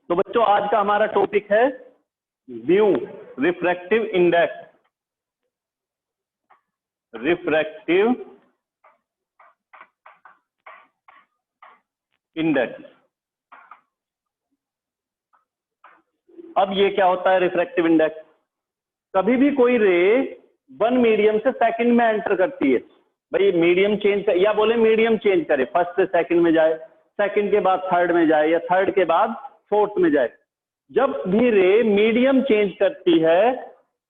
तो बच्चों आज का हमारा टॉपिक है mu, refractive index. Refractive index. अब ये क्या होता है रिफ्रैक्टिव इंडेक्स? कभी भी कोई रे वन मीडियम से सेकंड में एंटर करती है, भाई मीडियम चेंज कर, या बोले मीडियम चेंज करे, फर्स्ट से सेकंड में जाए, सेकंड के बाद थर्ड में जाए, या थर्ड के बाद फोर्थ में जाए। जब भी रे मीडियम चेंज करती है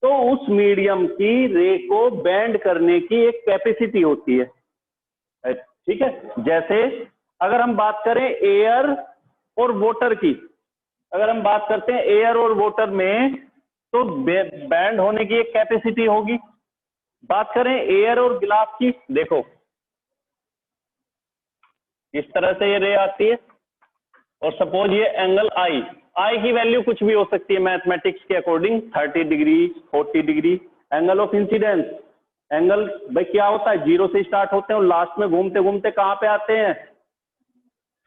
तो उस मीडियम की रे को बेंड करने की एक कैपेसिटी होती है, ठीक है। जैसे अगर हम बात करें एयर और वाटर की, अगर हम बात करते हैं एयर और वाटर में, तो बैंड होने की एक कैपेसिटी होगी। बात करें एयर और गिलास की, देखो इस तरह से ये रे आती है और सपोज ये एंगल आई की वैल्यू कुछ भी हो सकती है मैथमेटिक्स के according, 30 degree 40 degree. Angle of incidence, angle भाई क्या होता है, जीरो से स्टार्ट होते हैं और लास्ट में घूमते घूमते कहां पे आते हैं,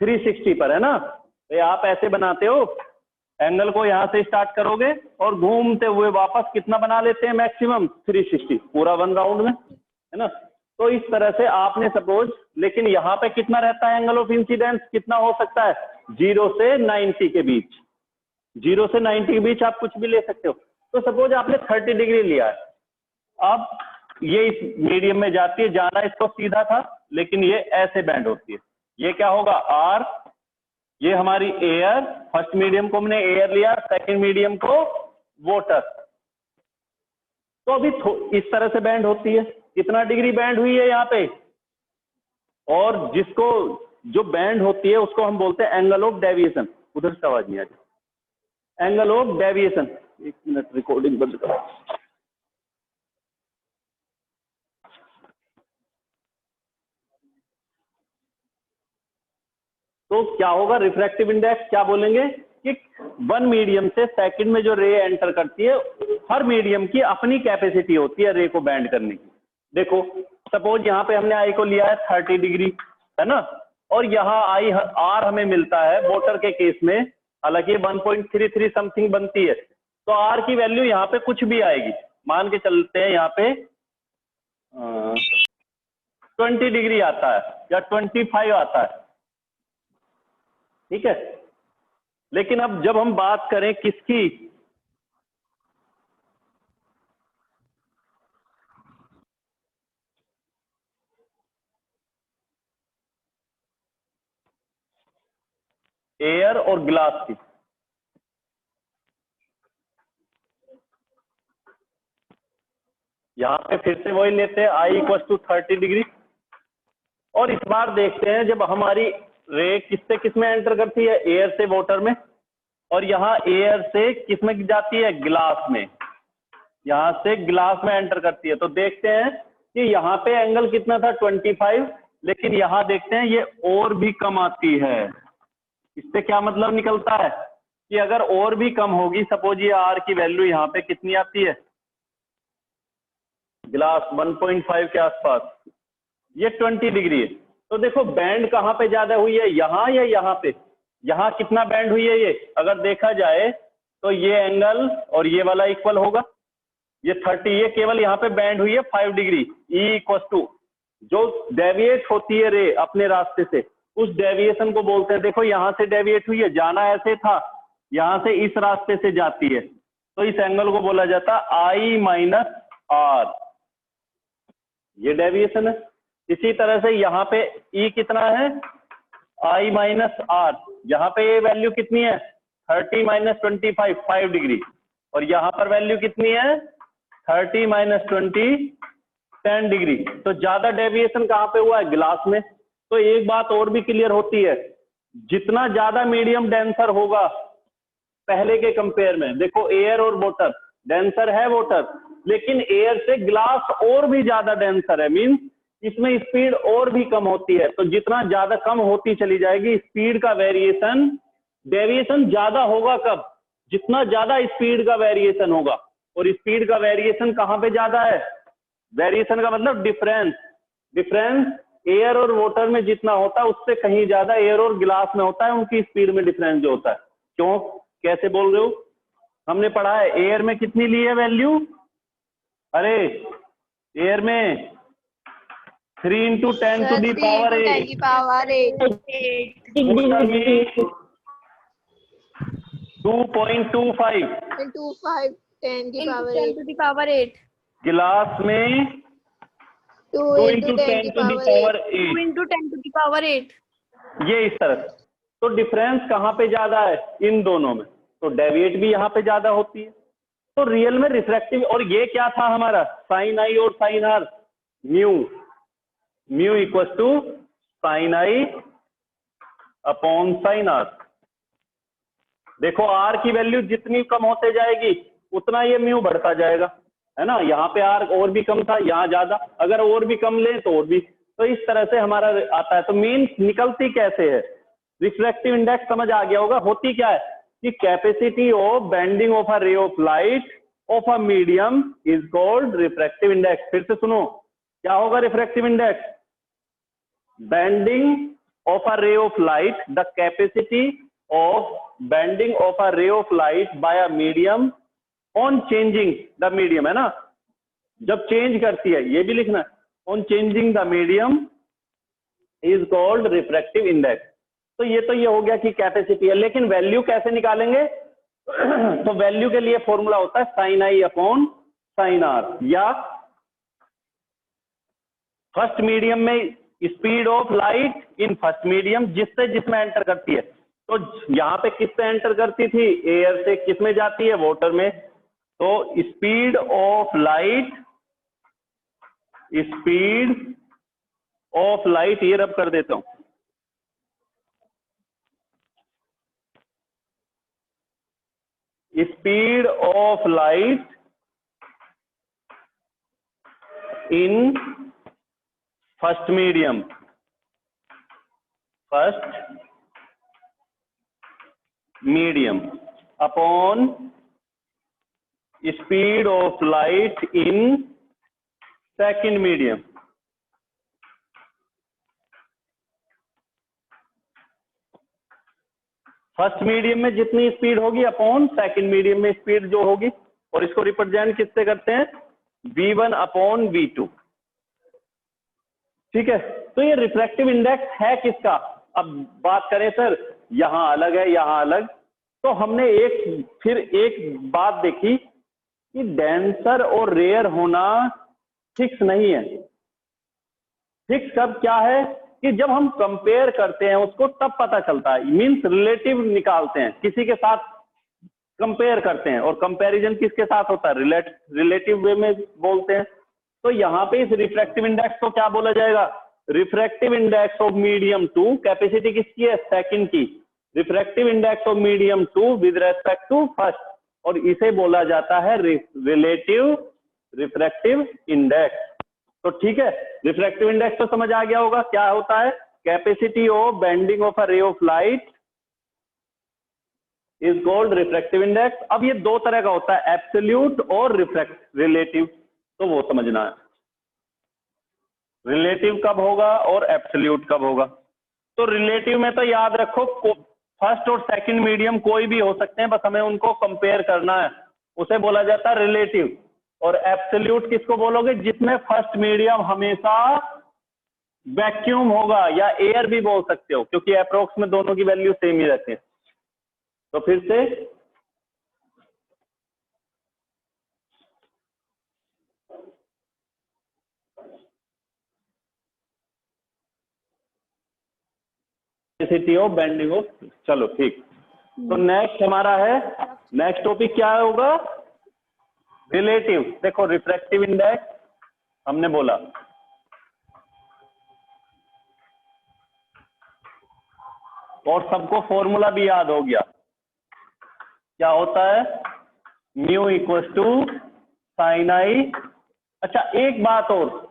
360 पर, है ना। तो आप ऐसे बनाते हो, एंगल को यहां से स्टार्ट करोगे और घूमते हुए वापस कितना बना लेते हैं, मैक्सिमम 360, पूरा वन राउंड में, है ना। तो इस तरह से आपने सपोज, लेकिन यहाँ पे कितना रहता है एंगल ऑफ इंसिडेंस, कितना हो सकता है, 0 से 90 के बीच, 0 से 90 के बीच आप कुछ भी ले सकते हो। तो सपोज आपने 30 डिग्री लिया है, अब ये इस मीडियम में जाती है, जाना इसको सीधा था लेकिन ये ऐसे बैंड होती है, ये क्या होगा आर, ये हमारी एयर, फर्स्ट मीडियम को हमने एयर लिया, सेकंड मीडियम को वाटर। तो अभी इस तरह से बैंड होती है, कितना डिग्री बैंड हुई है यहाँ पे, और जिसको जो बैंड होती है उसको हम बोलते हैं एंगल ऑफ डेविएशन। उधर से आवाज नहीं आ रही, एंगल ऑफ डेविएशन। एक मिनट रिकॉर्डिंग बंद करो। तो क्या होगा रिफ्रैक्टिव इंडेक्स, क्या बोलेंगे कि वन मीडियम से सेकंड में जो रे एंटर करती है, हर मीडियम की अपनी कैपेसिटी होती है रे को बैंड करने की। देखो सपोज यहाँ पे हमने आई को लिया है 30 डिग्री, है ना, और यहाँ आई आर हमें मिलता है वाटर के केस में, हालांकि 1.33 समथिंग बनती है, तो आर की वैल्यू यहाँ पे कुछ भी आएगी, मान के चलते हैं यहाँ पे 20 डिग्री आता है या 25 आता है, ठीक है। लेकिन अब जब हम बात करें किसकी, एयर और ग्लास की, यहां पे फिर से वही लेते हैं आई इक्वल टू 30 डिग्री, और इस बार देखते हैं जब हमारी रे किससे किस में एंटर करती है, एयर से वाटर में, और यहाँ एयर से किस में जाती है, ग्लास में, यहां से ग्लास में एंटर करती है। तो देखते हैं कि यहाँ पे एंगल कितना था 25, लेकिन यहाँ देखते हैं ये और भी कम आती है। इससे क्या मतलब निकलता है कि अगर और भी कम होगी, सपोज ये आर की वैल्यू यहाँ पे कितनी आती है, ग्लास 1.5 के आसपास, ये 20 डिग्री है। तो देखो बैंड कहाँ पे ज्यादा हुई है, यहाँ या यहाँ पे, यहाँ कितना बैंड हुई है ये, अगर देखा जाए तो ये एंगल और ये वाला इक्वल होगा, ये 30, ये केवल यहाँ पे बैंड हुई है 5 डिग्री। ई इक्वल टू जो डेविएट होती है रे अपने रास्ते से, उस डेविएशन को बोलते हैं, देखो यहाँ से डेविएट हुई है, जाना ऐसे था, यहाँ से इस रास्ते से जाती है, तो इस एंगल को बोला जाता है आई माइनस आर, ये डेविएशन है। इसी तरह से यहाँ पे ई कितना है, आई माइनस आर, यहाँ पे ये वैल्यू कितनी है 30 माइनस 25, 5 डिग्री, और यहाँ पर वैल्यू कितनी है 30 माइनस 20, 10 डिग्री। तो ज्यादा डेविएशन कहाँ पे हुआ है, ग्लास में। तो एक बात और भी क्लियर होती है, जितना ज्यादा मीडियम डेंसर होगा पहले के कंपेयर में, देखो एयर और वाटर, डेंसर है वाटर, लेकिन एयर से ग्लास और भी ज्यादा डेंसर है, मींस इसमें स्पीड और भी कम होती है। तो जितना ज्यादा कम होती चली जाएगी स्पीड का वेरिएशन, डेविएशन ज्यादा होगा कब, जितना ज्यादा स्पीड का वेरिएशन होगा। और स्पीड का वेरिएशन कहां पे ज्यादा है, वेरिएशन का मतलब डिफरेंस, डिफरेंस एयर और वाटर में जितना होता है उससे कहीं ज्यादा एयर और ग्लास में होता है, उनकी स्पीड में डिफरेंस जो होता है। क्यों, कैसे बोल रहे हो? हमने पढ़ा है एयर में कितनी ली है वैल्यू? अरे एयर में 3 into 10 to the power 8. Power 8 Water में 2.25. 25 10 की पावर 8 गिलास में 2 2 into into 10 10 की to the power power 8 8. into 10 to the power 8 ये इस तरह। तो डिफरेंस कहाँ पे ज्यादा है? इन दोनों में। तो डेविएट भी यहाँ पे ज्यादा होती है। तो रियल में रिफ्रैक्टिव, और ये क्या था हमारा? साइन आई और sine R, mu equal to sine I upon sine R. देखो आर की वैल्यू जितनी कम होते जाएगी उतना ये म्यू बढ़ता जाएगा, है ना। यहाँ पे आर और भी कम था, यहाँ ज्यादा, अगर और भी कम ले तो और भी। तो इस तरह से हमारा आता है। तो मीन निकलती कैसे है? रिफ्रैक्टिव इंडेक्स समझ आ गया होगा। होती क्या है कि capacity of bending of a ray of light of a medium is called refractive index. फिर से सुनो, क्या होगा refractive index? Bending of a ray of light, the capacity of bending of a ray of light by a medium on changing the medium, है ना। जब change करती है, ये भी लिखना है, on changing the medium is called refractive index। तो ये हो गया कि कैपेसिटी है, लेकिन वैल्यू कैसे निकालेंगे? तो वैल्यू के लिए फॉर्मूला होता है sine I upon sine R, या फर्स्ट मीडियम में speed of light in first medium, जिससे जिसमें एंटर करती है। तो यहाँ पे किससे एंटर करती थी? एयर से। किसमें जाती है? वाटर में। तो speed of light, speed of light, ये रब कर देता हूं, speed of light in first medium, first medium upon speed of light in second medium. First medium में जितनी स्पीड होगी अपॉन सेकंड मीडियम में स्पीड जो होगी, और इसको रिप्रेजेंट किससे करते हैं? v1 upon v2। ठीक है। तो ये रिफ्रैक्टिव इंडेक्स है किसका? अब बात करें सर, यहां अलग है, यहां अलग। तो हमने फिर एक बात देखी कि डेंसर और रेयर होना फिक्स नहीं है। फिक्स कब क्या है कि जब हम कंपेयर करते हैं उसको तब पता चलता है। मीन्स रिलेटिव निकालते हैं, किसी के साथ कंपेयर करते हैं, और कंपैरिजन किसके साथ होता है? रिलेटिव वे में बोलते हैं। तो यहाँ पे इस रिफ्रैक्टिव इंडेक्स को क्या बोला जाएगा? Refractive index of medium two, capacity किसकी है? सेकंड की। Refractive index of medium two with respect to first, और इसे बोला जाता है रिलेटिव रिफ्रैक्टिव इंडेक्स। तो ठीक है, रिफ्रैक्टिव इंडेक्स तो समझ आ गया होगा क्या होता है? Capacity of bending of a ray of light is called refractive index. अब ये दो तरह का होता है, एब्सोल्यूट और रिलेटिव। तो वो समझना है, रिलेटिव कब होगा और एब्सोल्यूट कब होगा। तो रिलेटिव में तो याद रखो, फर्स्ट और सेकंड मीडियम कोई भी हो सकते हैं, बस हमें उनको कंपेयर करना है, उसे बोला जाता है रिलेटिव। और एब्सोल्यूट किसको बोलोगे? जिसमें फर्स्ट मीडियम हमेशा वैक्यूम होगा, या एयर भी बोल सकते हो, क्योंकि अप्रोक्स में दोनों की वैल्यू सेम ही रहती है। तो फिर से कैपेसिटी ऑफ बेंडिंग ऑफ, चलो ठीक। तो नेक्स्ट हमारा है, नेक्स्ट टॉपिक क्या होगा? रिलेटिव। देखो रिफ्रैक्टिव इंडेक्स हमने बोला, और सबको फॉर्मूला भी याद हो गया, क्या होता है? म्यू इक्वल टू साइन आई। अच्छा एक बात और,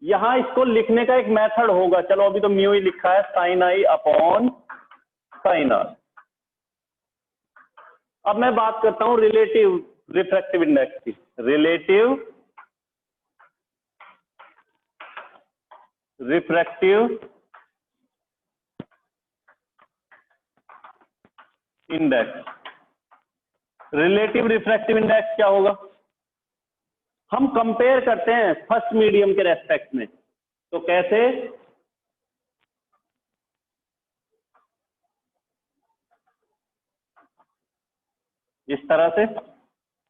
यहां इसको लिखने का एक मेथड होगा। चलो अभी तो म्यू ही लिखा है, sine I upon sine R. अब मैं बात करता हूं रिलेटिव रिफ्रैक्टिव इंडेक्स की। Relative refractive index relative refractive index क्या होगा? हम कंपेयर करते हैं फर्स्ट मीडियम के रेस्पेक्ट में, तो कैसे? इस तरह से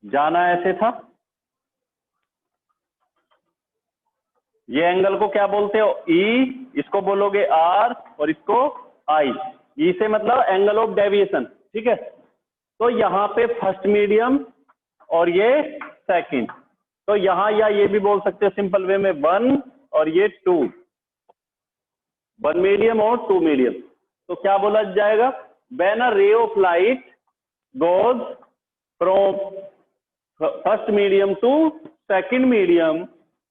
जाना ऐसे था। ये एंगल को क्या बोलते हो? ई, इसको बोलोगे आर और इसको आई। ई से मतलब एंगल ऑफ डेविएशन, ठीक है। तो यहाँ पे फर्स्ट मीडियम और ये सेकंड, तो यहाँ या ये भी बोल सकते हो सिंपल वे में 1 और ये 2, 1 मीडियम और 2 मीडियम। तो क्या बोला जाएगा? When a ray of light goes from first medium to second medium,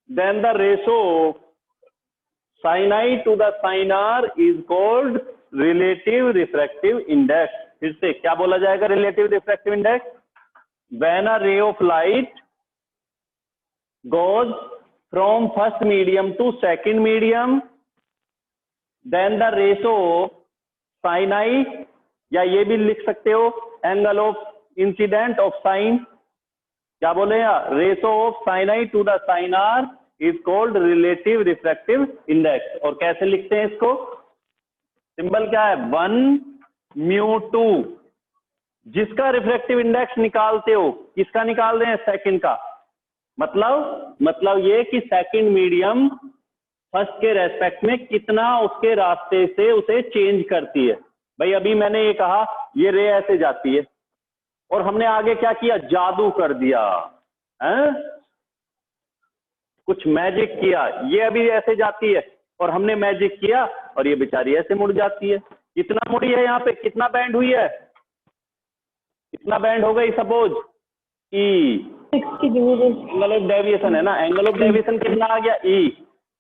then the ratio of sin I to the sin R is called relative refractive index। फिर से क्या बोला जाएगा relative refractive index? When a ray of light goes from first medium to second medium, then the ratio of sin I, या ये भी लिख सकते हो angle of incident of sin, क्या बोले यार? Ratio of sine I to the sine R is called relative refractive index. और कैसे लिखते हैं इसको? सिंबल क्या है? 1μ2। जिसका रिफ्रैक्टिव इंडेक्स निकालते हो, किसका निकाल रहे हैं? सेकंड का। मतलब ये कि सेकंड मीडियम फर्स्ट के रेस्पेक्ट में कितना उसके रास्ते से उसे चेंज करती है। भाई अभी मैंने ये कहा ये रे ऐसे जाती है, और हमने आगे क्या किया? जादू कर दिया है, कुछ मैजिक किया। ये अभी ऐसे जाती है और हमने मैजिक किया और ये बेचारी ऐसे मुड़ जाती है। कितना मुड़ी है यहाँ पे? कितना बैंड हुई है? कितना बैंड हो गई? Suppose E, angle of deviation है ना, एंगल ऑफ डेविएशन कितना आ गया? ई।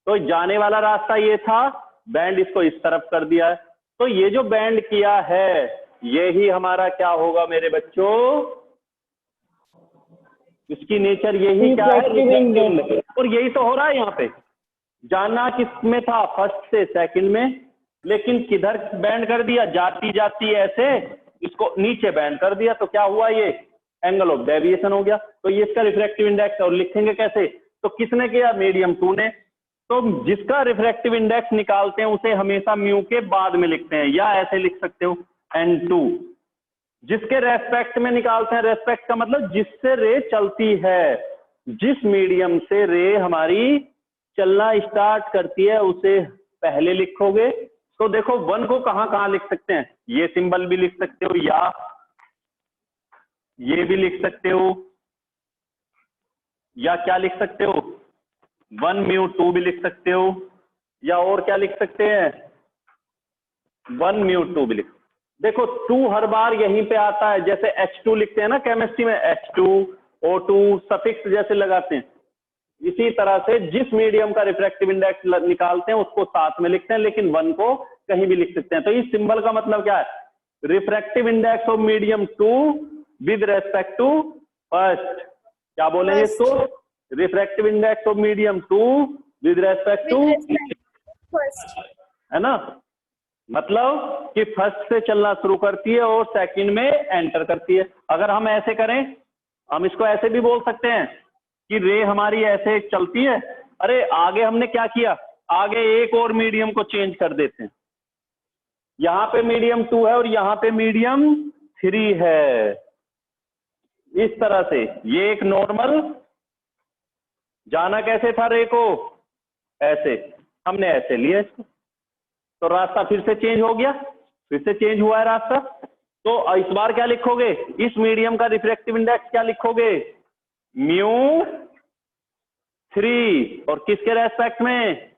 तो जाने वाला रास्ता ये था, बैंड इसको इस तरफ कर दिया है। तो ये जो बैंड किया है यही हमारा क्या होगा मेरे बच्चों? इसकी नेचर यही क्या है? और यही तो हो रहा है यहाँ पे। जाना किस में था? फर्स्ट से सेकंड में, लेकिन किधर बैंड कर दिया? जाती जाती ऐसे इसको नीचे बैंड कर दिया। तो क्या हुआ? ये एंगल ऑफ डेविएशन हो गया। तो ये इसका रिफ्रैक्टिव इंडेक्स। और लिखेंगे कैसे? तो किसने किया? मीडियम 2 ने। तो जिसका रिफ्रैक्टिव इंडेक्स निकालते हैं उसे हमेशा म्यू के बाद में लिखते हैं, या ऐसे लिख सकते हो N2। जिसके रेस्पेक्ट में निकालते हैं, रेस्पेक्ट का मतलब जिससे रे चलती है, जिस मीडियम से रे हमारी चलना स्टार्ट करती है उसे पहले लिखोगे। तो देखो 1 को कहां कहां लिख सकते हैं? ये सिंबल भी लिख सकते हो, या ये भी लिख सकते हो, या क्या लिख सकते हो? 1μ2 भी लिख सकते हो, या और क्या लिख सकते हैं? 1μ2 भी लिख। देखो 2 हर बार यहीं पे आता है, जैसे H2 लिखते हैं ना केमिस्ट्री में, H2 O2 सफिक्स जैसे लगाते हैं। इसी तरह से जिस मीडियम का रिफ्रैक्टिव इंडेक्स निकालते हैं उसको साथ में लिखते हैं, लेकिन 1 को कहीं भी लिख सकते हैं। तो इस सिंबल का मतलब क्या है? Refractive index of medium 2 with respect to first. क्या बोलेंगे इसको? Refractive index of medium 2 with respect to first, है ना। मतलब कि फर्स्ट से चलना शुरू करती है और सेकंड में एंटर करती है। अगर हम ऐसे करें, हम इसको ऐसे भी बोल सकते हैं कि रे हमारी ऐसे चलती है। अरे आगे हमने क्या किया? आगे एक और मीडियम को चेंज कर देते हैं। यहाँ पे मीडियम 2 है और यहाँ पे मीडियम 3 है। इस तरह से ये एक नॉर्मल, जाना कैसे था रे को? ऐसे, हमने ऐसे लिया इसको, तो रास्ता फिर से चेंज हो गया, फिर से चेंज हुआ है रास्ता। तो इस बार क्या लिखोगे? इस मीडियम का रिफ्रैक्टिव इंडेक्स क्या लिखोगे? μ3। और किसके रेस्पेक्ट में?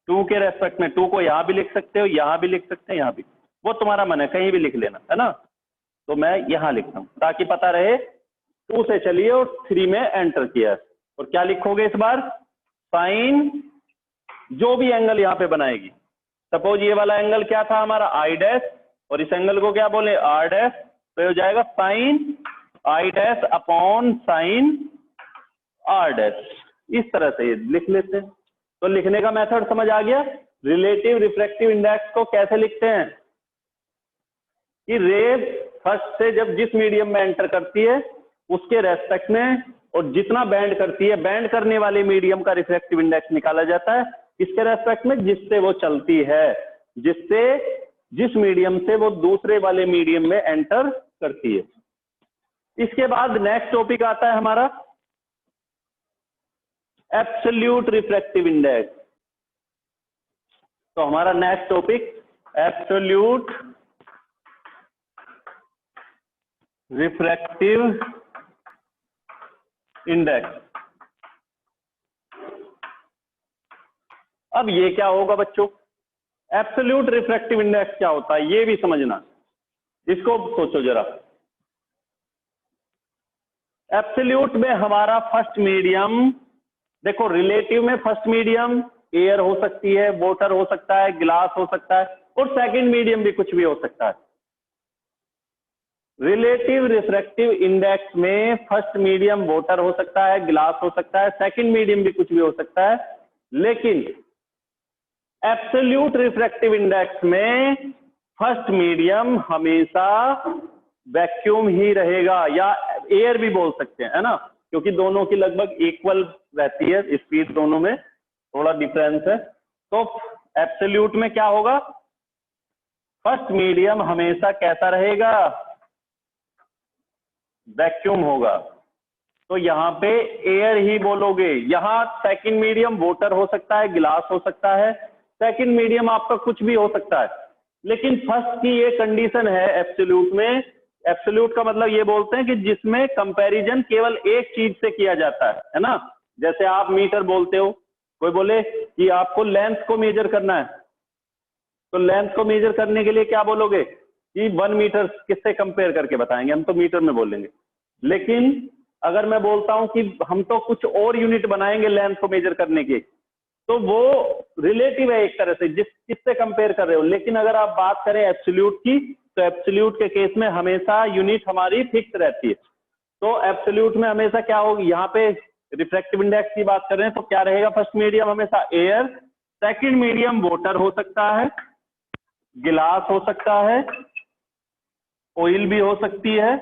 2 के रेस्पेक्ट में। 2 को यहां भी लिख सकते हो, यहां भी लिख सकते हैं, यहां भी, वो तुम्हारा मन है, कहीं भी लिख लेना, है ना। तो मैं यहां लिखता हूं ताकि पता रहे 2 से चलिए और 3 में एंटर किया। और क्या लिखोगे इस बार? साइन जो भी एंगल यहां पे बनाएगी। सपोज ये वाला एंगल क्या था हमारा? आई डैश, और इस एंगल को क्या बोले? R dash. तो ये हो जाएगा sine I dash upon sine R dash. इस तरह से लिख लेते हैं। तो लिखने का मेथड समझ आ गया। रिलेटिव रिफ्रैक्टिव इंडेक्स को कैसे लिखते हैं? कि रे फर्स्ट से जब जिस मीडियम में एंटर करती है उसके रेस्पेक्ट में, और जितना बैंड करती है, बैंड करने वाले मीडियम का रिफ्रैक्टिव इंडेक्स निकाला जाता है इसके रेस्पेक्ट में जिससे वो चलती है, जिस मीडियम से वो दूसरे वाले मीडियम में एंटर करती है। इसके बाद नेक्स्ट टॉपिक आता है हमारा एब्सोल्यूट रिफ्रैक्टिव इंडेक्स। तो हमारा next topic absolute refractive index. अब ये क्या होगा बच्चों, एब्सोल्यूट रिफ्रैक्टिव इंडेक्स क्या होता है ये भी समझना, इसको सोचो जरा। एब्सोल्यूट में हमारा फर्स्ट मीडियम, देखो रिलेटिव में फर्स्ट मीडियम एयर हो सकती है, वाटर हो सकता है, ग्लास हो सकता है, और सेकंड मीडियम भी कुछ भी हो सकता है। रिलेटिव रिफ्रैक्टिव इंडेक्स में फर्स्ट मीडियम वाटर हो सकता है, ग्लास हो सकता है, सेकंड मीडियम भी कुछ भी हो सकता है, लेकिन एब्सोल्यूट रिफ्रैक्टिव इंडेक्स में फर्स्ट मीडियम हमेशा वैक्यूम ही रहेगा, या एयर भी बोल सकते हैं, है ना, क्योंकि दोनों की लगभग इक्वल रहती है स्पीड, दोनों में थोड़ा डिफरेंस है। तो एब्सोल्यूट में क्या होगा, फर्स्ट मीडियम हमेशा कैसा रहेगा, वैक्यूम होगा। तो यहाँ पे एयर ही बोलोगे। यहाँ सेकंड मीडियम वाटर हो सकता है, ग्लास हो सकता है, सेकंड मीडियम आपका कुछ भी हो सकता है, लेकिन फर्स्ट की ये कंडीशन है एब्सोल्यूट में। एब्सोल्यूट का मतलब ये बोलते हैं कि जिसमें कंपैरिजन केवल एक चीज से किया जाता है ना। जैसे आप मीटर बोलते हो, कोई बोले कि आपको लेंथ को मेजर करना है, तो लेंथ को मेजर करने के लिए क्या बोलोगे कि 1 मीटर किससे कंपेयर करके बताएंगे, हम तो मीटर में बोलेंगे। लेकिन अगर मैं बोलता हूं कि हम तो कुछ और यूनिट बनाएंगे लेंथ को मेजर करने की, तो वो रिलेटिव है एक तरह से, किससे कंपेयर कर रहे हो। लेकिन अगर आप बात करें एब्सोल्यूट की, तो एब्सोल्यूट के केस में हमेशा यूनिट हमारी फिक्स रहती है। तो एब्सोल्यूट में हमेशा क्या होगी, यहाँ पे रिफ्रैक्टिव इंडेक्स की बात कर रहे हैं तो क्या रहेगा, फर्स्ट मीडियम हमेशा एयर, सेकंड मीडियम वाटर हो सकता है, गिलास हो सकता है, ऑयल भी हो सकती है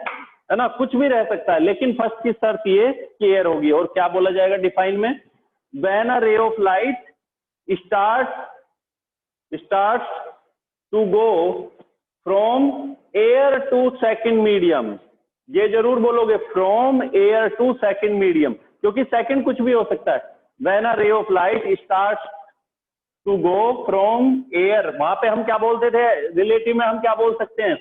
ना, कुछ भी रह सकता है, लेकिन फर्स्ट की शर्त ये कि एयर होगी। और क्या बोला जाएगा डिफाइन में, when a ray of light starts to go from air to second medium, ये जरूर बोलोगे from air to second medium, क्योंकि सेकंड कुछ भी हो सकता है। When a ray of light starts to go from air, वहां पे हम क्या बोलते थे, रिलेटिव में हम क्या बोल सकते हैं,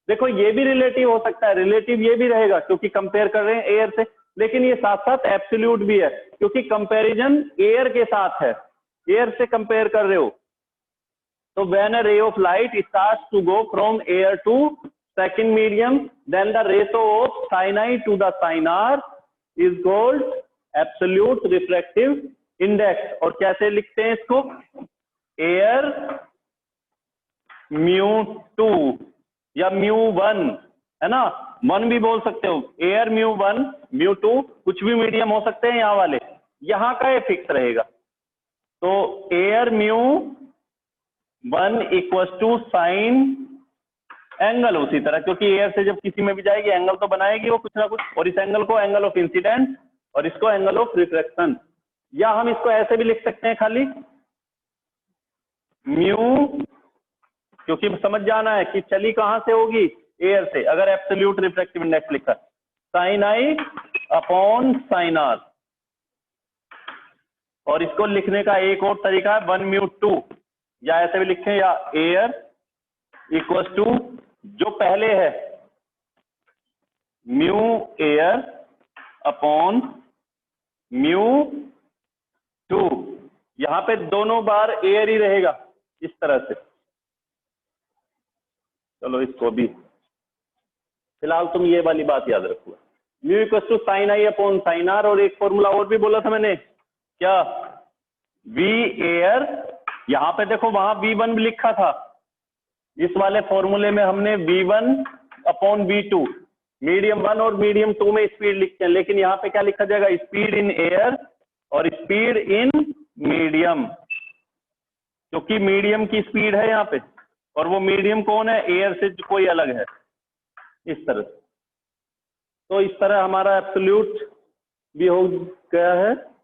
देखो ये भी रिलेटिव हो सकता है, रिलेटिव ये भी रहेगा क्योंकि कंपेयर कर रहे हैं एयर से, लेकिन ये साथ साथ एब्सोल्यूट भी है क्योंकि कंपैरिजन एयर के साथ है, एयर से कंपेयर कर रहे हो। तो when a ray of light starts to go from air to second medium, then the ratio of sine I to the sine R is called absolute refractive index. और कैसे लिखते हैं इसको, एयर μ2 या μ1, है ना, 1 भी बोल सकते हो, एयर μ1 μ2 कुछ भी मीडियम हो सकते हैं यहाँ वाले, यहाँ का ये फिक्स रहेगा। तो एयर μ1 इक्वल टू साइन एंगल, उसी तरह क्योंकि एयर से जब किसी में भी जाएगी एंगल तो बनाएगी वो कुछ ना कुछ, और इस एंगल को एंगल ऑफ इंसिडेंट और इसको एंगल ऑफ रिफ्लेक्शन, या हम इसको ऐसे भी लिख सकते हैं खाली म्यू, क्योंकि समझ जाना है कि चली कहां से होगी, एयर से। अगर एब्सोल्यूट रिफ्रैक्टिव इंडेक्स लिखा sine I upon sine R, और इसको लिखने का एक और तरीका है 1μ2, या ऐसे भी लिखें, या एयर इक्वल टू जो पहले है म्यू एयर अपॉन μ2, यहां पे दोनों बार एयर ही रहेगा इस तरह से। चलो इसको भी फिलहाल तुम ये वाली बात याद रखो, mu equal to sine I upon sine R, और एक फॉर्मूला और भी बोला था मैंने, क्या, वी एयर, यहां पे देखो वहां V1 भी लिखा था, इस वाले फॉर्मूले में हमने V1 अपॉन V2, मीडियम 1 और मीडियम 2 में स्पीड लिखते हैं, लेकिन यहाँ पे क्या लिखा जाएगा, स्पीड इन एयर और स्पीड इन मीडियम, क्योंकि मीडियम की स्पीड है यहाँ पे, और वो मीडियम कौन है, एयर से कोई अलग है। इस तरह से। तो इस तरह हमारा एब्सोल्यूट भी हो गया है